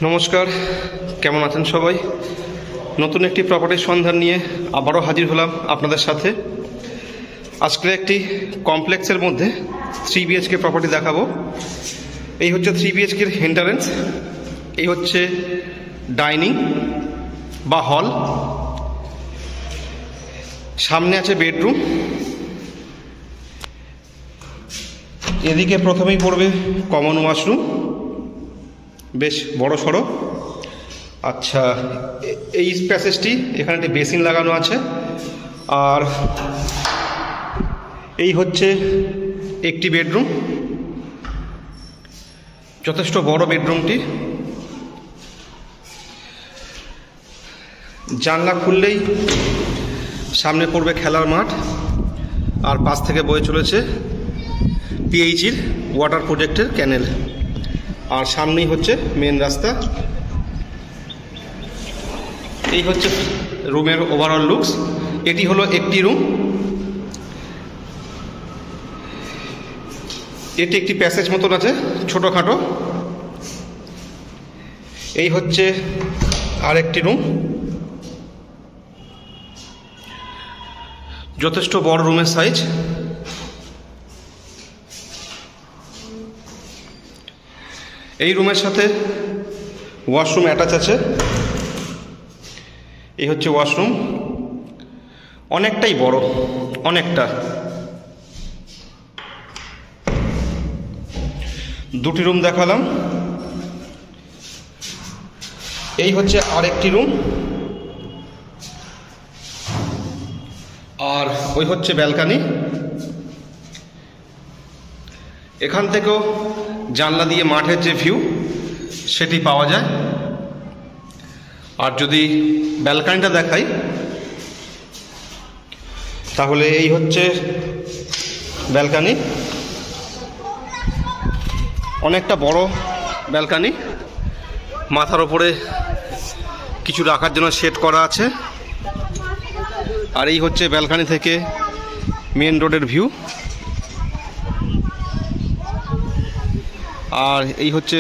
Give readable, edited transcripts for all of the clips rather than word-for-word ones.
নমস্কার, কেমন আছেন সবাই? নতুন একটি প্রপার্টির সন্ধান নিয়ে আবারও হাজির হলাম আপনাদের সাথে। আজকে একটি কমপ্লেক্সের মধ্যে 3 BHK প্রপার্টি দেখাবো। এই হচ্ছে 3 BHK এর এন্ট্রান্স, এই হচ্ছে ডাইনিং বা হল, সামনে আছে বেডরুম, এদিকে প্রথমেই পড়বে কমন ওয়াশরুম, বেশ বড় সড়ো। আচ্ছা, এই প্যাসেজটি এখানে একটি বেসিন লাগানো আছে। আর এই হচ্ছে একটি বেডরুম, যথেষ্ট বড় বেডরুমটি। জানলা খুললেই সামনে পড়বে খেলার মাঠ, আর পাশ থেকে বয়ে চলেছে পিএইচির ওয়াটার প্রজেক্টের ক্যানেল। আর সামনেই হচ্ছে মেন রাস্তা। এই হচ্ছে রুমের ওভারঅল লুকস। এটি হলো একটি রুম, এটি একটি প্যাসেজ মতন আছে ছোটোখাটো। এই হচ্ছে আরেকটি রুম, যথেষ্ট বড় রুমের সাইজ। এই রুমের সাথে ওয়াশরুম অ্যাটাচ আছে। এই হচ্ছে ওয়াশরুম, অনেকটাই বড়, অনেকটা। দুটি রুম দেখালাম। এই হচ্ছে আরেকটি রুম, আর ওই হচ্ছে ব্যালকানি। এখান থেকেও জানলা দিয়ে মাঠের যে ভিউ সেটি পাওয়া যায়। আর যদি ব্যালকানিটা দেখাই তাহলে এই হচ্ছে ব্যালকানি, অনেকটা বড় ব্যালকানি। মাথার ওপরে কিছু রাখার জন্য সেট করা আছে। আর এই হচ্ছে ব্যালকানি থেকে মেন রোডের ভিউ। আর এই হচ্ছে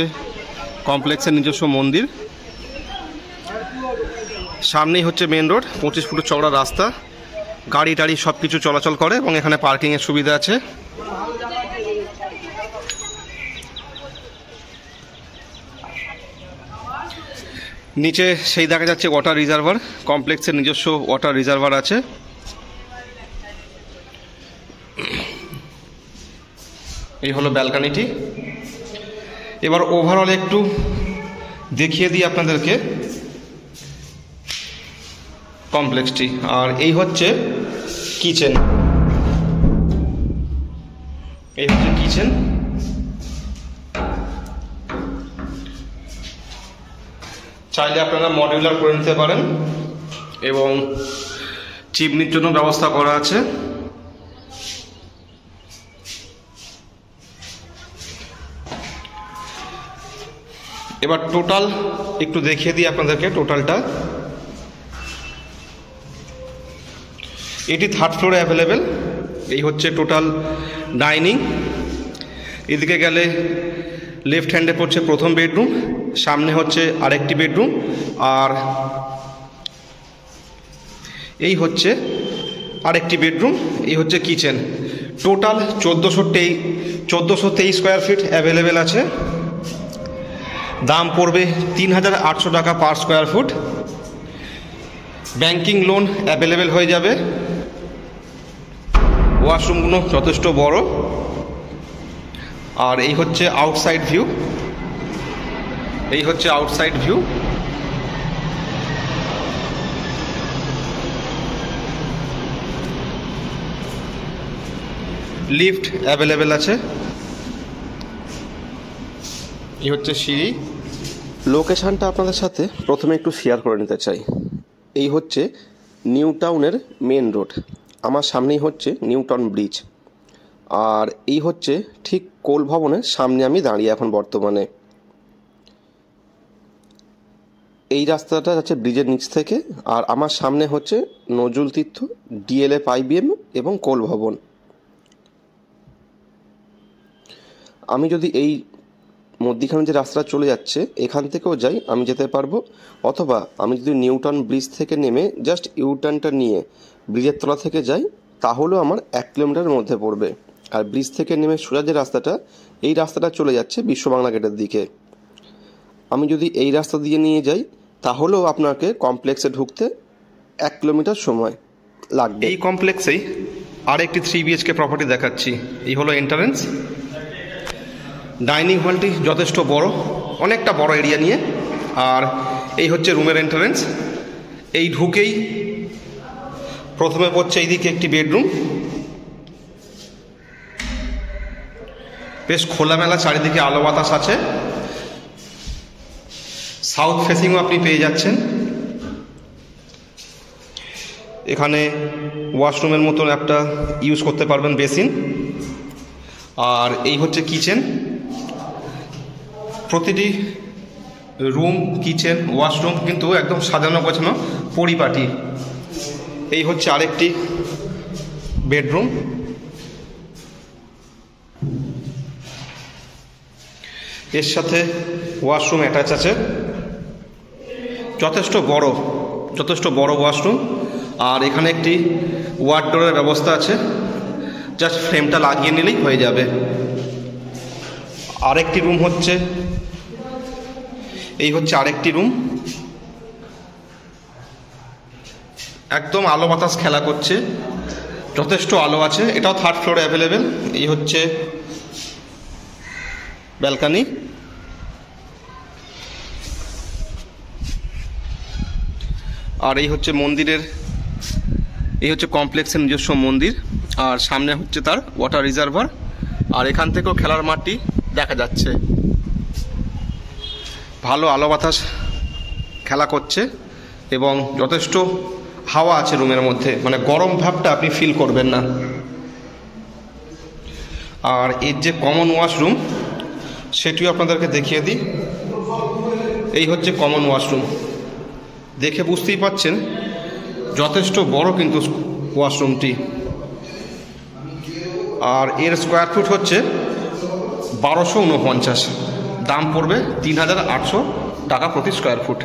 কমপ্লেক্সের নিজস্ব মন্দির। সামনেই হচ্ছে মেন রোড, 25 ফুট চওড়া রাস্তা, গাড়ি টাড়ি সব কিছু চলাচল করে এবং এখানে পার্কিংয়ের সুবিধা আছে। নিচে সেই দেখা যাচ্ছে ওয়াটার রিজার্ভার, কমপ্লেক্সের নিজস্ব ওয়াটার রিজার্ভার আছে। এই হলো ব্যালকানিটি। এবার ওভারঅল একটু দেখিয়ে দিই আপনাদেরকে কমপ্লেক্সটি। আর এই হচ্ছে কিচেন, এই হচ্ছে কিচেন। চাইলে আপনারা মডিউলার করে নিতে পারেন এবং চিমনির জন্য ব্যবস্থা করা আছে। এবার টোটাল একটু দেখিয়ে দিই আপনাদেরকে টোটালটা। এটি 3rd ফ্লোরে অ্যাভেলেবেল। এই হচ্ছে টোটাল ডাইনিং। এদিকে গেলে লেফট হ্যান্ডে পড়ছে প্রথম বেডরুম, সামনে হচ্ছে আরেকটি বেডরুম, আর এই হচ্ছে আরেকটি বেডরুম। এই হচ্ছে kitchen. Total 1423 square feet available আছে। দাম পড়বে 3800 টাকা per square foot. Banking loan available হয়ে যাবে। ওয়াশরুমগুলো যথেষ্ট বড়। আর এই হচ্ছে আউটসাইড ভিউ, এই হচ্ছে আউটসাইড ভিউ। লিফট অ্যাভেলেবেল আছে। এই হচ্ছে সিঁড়ি। লোকেশানটা আপনাদের সাথে প্রথমে একটু শেয়ার করে নিতে চাই। এই হচ্ছে নিউ টাউনের মেন রোড, আমার সামনেই হচ্ছে নিউ টাউন ব্রিজ। আর এই হচ্ছে ঠিক কোল ভবনের সামনে আমি দাঁড়িয়ে এখন বর্তমানে। এই রাস্তাটা যাচ্ছে ব্রিজের নিচ থেকে। আর আমার সামনে হচ্ছে নজরুল তীর্থ, DLF IBM এবং কোল ভবন। আমি যদি এই মধ্যিখানে যে রাস্তাটা চলে যাচ্ছে এখান থেকেও যাই আমি যেতে পারবো, অথবা আমি যদি নিউটাউন ব্রিজ থেকে নেমে জাস্ট ইউটার্নটা নিয়ে ব্রিজের তলা থেকে যাই তাহলেও আমার 1 কিলোমিটারের মধ্যে পড়বে। আর ব্রিজ থেকে নেমে সোজা যে রাস্তাটা, এই রাস্তাটা চলে যাচ্ছে বিশ্ব বাংলা গেটের দিকে। আমি যদি এই রাস্তা দিয়ে নিয়ে যাই তাহলেও আপনাকে কমপ্লেক্সে ঢুকতে 1 কিলোমিটার সময় লাগবে। এই কমপ্লেক্সেই আর একটি 3 BHK প্রপার্টি দেখাচ্ছি। এই হলো এন্ট্রান্স। ডাইনিং হলটি যথেষ্ট বড়, অনেকটা বড় এরিয়া নিয়ে। আর এই হচ্ছে রুমের এন্ট্রান্স। এই ঢুকেই প্রথমে পড়ছে এইদিকে একটি বেডরুম, বেশ খোলামেলা, চারিদিকে আলো বাতাস আছে। সাউথ ফেসিংও আপনি পেয়ে যাচ্ছেন। এখানে ওয়াশরুমের মতন একটা ইউজ করতে পারবেন, বেসিন। আর এই হচ্ছে কিচেন। প্রতিটি রুম, কিচেন, ওয়াশরুম কিন্তু একদম সাজানো গোছানো পরিপাটি। এই হচ্ছে আরেকটি বেডরুম। এর সাথে ওয়াশরুম অ্যাটাচ আছে। যথেষ্ট বড় ওয়াশরুম। আর এখানে একটি ওয়ার্ডরোবের ব্যবস্থা আছে, জাস্ট ফ্রেমটা লাগিয়ে নিলেই হয়ে যাবে। আরেকটি রুম হচ্ছে, এই হচ্ছে আরেকটি রুম। একদম আলো বাতাস খেলা করছে, যথেষ্ট আলো আছে। এটাও 3rd ফ্লোরে অ্যাভেলেবেল। এই হচ্ছে ব্যালকানি। আর এই হচ্ছে মন্দিরের, এই হচ্ছে কমপ্লেক্সের নিজস্ব মন্দির। আর সামনে হচ্ছে তার ওয়াটার রিজার্ভার। আর এখান থেকেও খেলার মাঠটি দেখা যাচ্ছে। ভালো আলো বাতাস খেলা করছে এবং যথেষ্ট হাওয়া আছে রুমের মধ্যে, মানে গরম ভাবটা আপনি ফিল করবেন না। আর এর যে কমন ওয়াশরুম সেটিও আপনাদেরকে দেখিয়ে দিই। এই হচ্ছে কমন ওয়াশরুম। দেখে বুঝতেই পাচ্ছেন যথেষ্ট বড় কিন্তু ওয়াশরুমটি। আর এর স্কোয়ার ফুট হচ্ছে 1249, দাম পড়বে 3800 টাকা প্রতি স্কোয়ার ফুট।